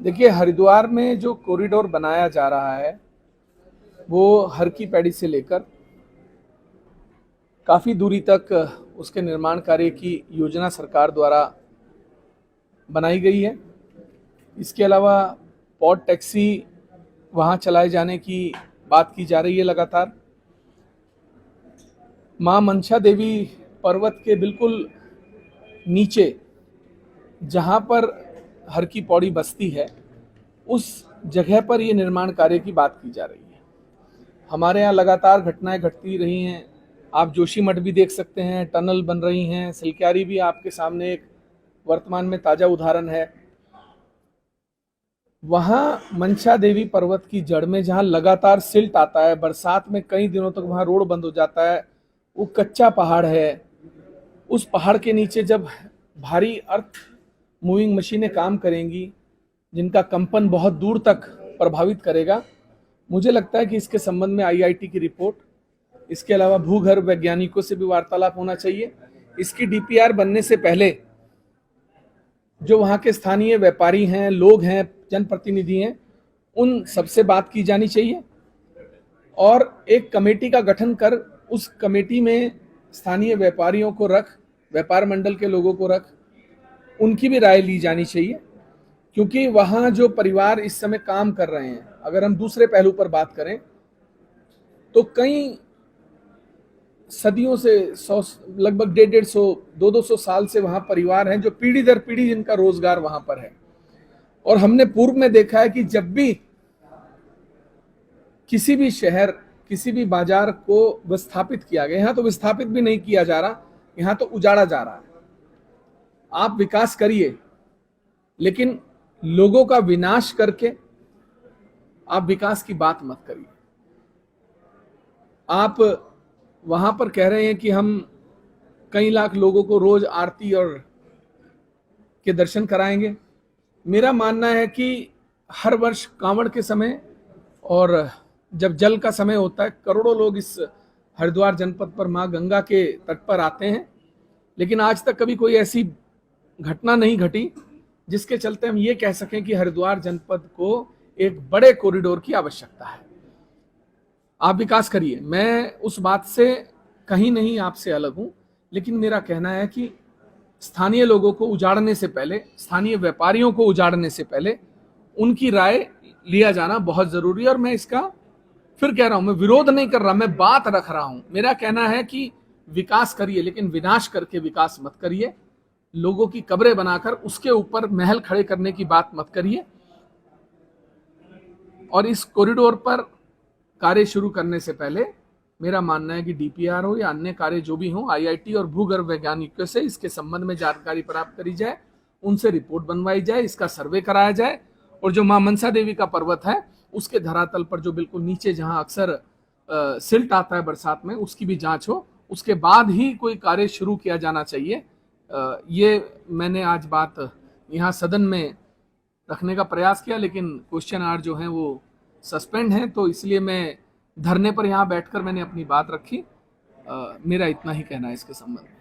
देखिए, हरिद्वार में जो कॉरिडोर बनाया जा रहा है वो हर की पैड़ी से लेकर काफ़ी दूरी तक उसके निर्माण कार्य की योजना सरकार द्वारा बनाई गई है। इसके अलावा पॉड टैक्सी वहाँ चलाए जाने की बात की जा रही है लगातार। माँ मनसा देवी पर्वत के बिल्कुल नीचे जहाँ पर हर की पौड़ी बस्ती है, उस जगह पर ये निर्माण कार्य की बात की जा रही है। हमारे यहाँ लगातार घटनाएं घटती रही हैं। आप जोशीमठ भी देख सकते हैं, टनल बन रही हैं। सिलक्यारी भी आपके सामने एक वर्तमान में ताज़ा उदाहरण है। वहाँ मनसा देवी पर्वत की जड़ में जहाँ लगातार सिल्ट आता है, बरसात में कई दिनों तक वहाँ रोड बंद हो जाता है, वो कच्चा पहाड़ है। उस पहाड़ के नीचे जब भारी अर्थ मूविंग मशीनें काम करेंगी, जिनका कंपन बहुत दूर तक प्रभावित करेगा, मुझे लगता है कि इसके संबंध में आईआईटी की रिपोर्ट, इसके अलावा भूगर्भ वैज्ञानिकों से भी वार्तालाप होना चाहिए। इसकी डीपीआर बनने से पहले जो वहाँ के स्थानीय व्यापारी हैं, लोग हैं, जनप्रतिनिधि हैं, उन सबसे बात की जानी चाहिए और एक कमेटी का गठन कर उस कमेटी में स्थानीय व्यापारियों को रख, व्यापार मंडल के लोगों को रख, उनकी भी राय ली जानी चाहिए। क्योंकि वहाँ जो परिवार इस समय काम कर रहे हैं, अगर हम दूसरे पहलू पर बात करें तो कई सदियों से, लगभग 150-150, 200 साल से वहाँ परिवार हैं जो पीढ़ी दर पीढ़ी जिनका रोजगार वहाँ पर है। और हमने पूर्व में देखा है कि जब भी किसी भी शहर, किसी भी बाजार को विस्थापित किया गया, यहाँ तो विस्थापित भी नहीं किया जा रहा, यहाँ तो उजाड़ा जा रहा है। आप विकास करिए, लेकिन लोगों का विनाश करके आप विकास की बात मत करिए। आप वहां पर कह रहे हैं कि हम कई लाख लोगों को रोज आरती और के दर्शन कराएंगे। मेरा मानना है कि हर वर्ष कांवड़ के समय और जब जल का समय होता है, करोड़ों लोग इस हरिद्वार जनपद पर मां गंगा के तट पर आते हैं, लेकिन आज तक कभी कोई ऐसी घटना नहीं घटी जिसके चलते हम ये कह सकें कि हरिद्वार जनपद को एक बड़े कॉरिडोर की आवश्यकता है। आप विकास करिए, मैं उस बात से कहीं नहीं आपसे अलग हूं, लेकिन मेरा कहना है कि स्थानीय लोगों को उजाड़ने से पहले, स्थानीय व्यापारियों को उजाड़ने से पहले उनकी राय लिया जाना बहुत जरूरी है। और मैं इसका फिर कह रहा हूं, मैं विरोध नहीं कर रहा, मैं बात रख रहा हूं। मेरा कहना है कि विकास करिए, लेकिन विनाश करके विकास मत करिए। लोगों की कब्रें बनाकर उसके ऊपर महल खड़े करने की बात मत करिए। और इस कॉरिडोर पर कार्य शुरू करने से पहले मेरा मानना है कि डीपीआर हो या अन्य कार्य जो भी हो, आईआईटी और भूगर्भ वैज्ञानिकों से इसके संबंध में जानकारी प्राप्त करी जाए, उनसे रिपोर्ट बनवाई जाए, इसका सर्वे कराया जाए। और जो मां मनसा देवी का पर्वत है, उसके धरातल पर जो बिल्कुल नीचे जहां अक्सर सिल्ट आता है बरसात में, उसकी भी जांच हो। उसके बाद ही कोई कार्य शुरू किया जाना चाहिए। ये मैंने आज बात यहाँ सदन में रखने का प्रयास किया, लेकिन क्वेश्चन आवर जो है वो सस्पेंड है, तो इसलिए मैं धरने पर यहाँ बैठकर मैंने अपनी बात रखी। मेरा इतना ही कहना है इसके संबंध में।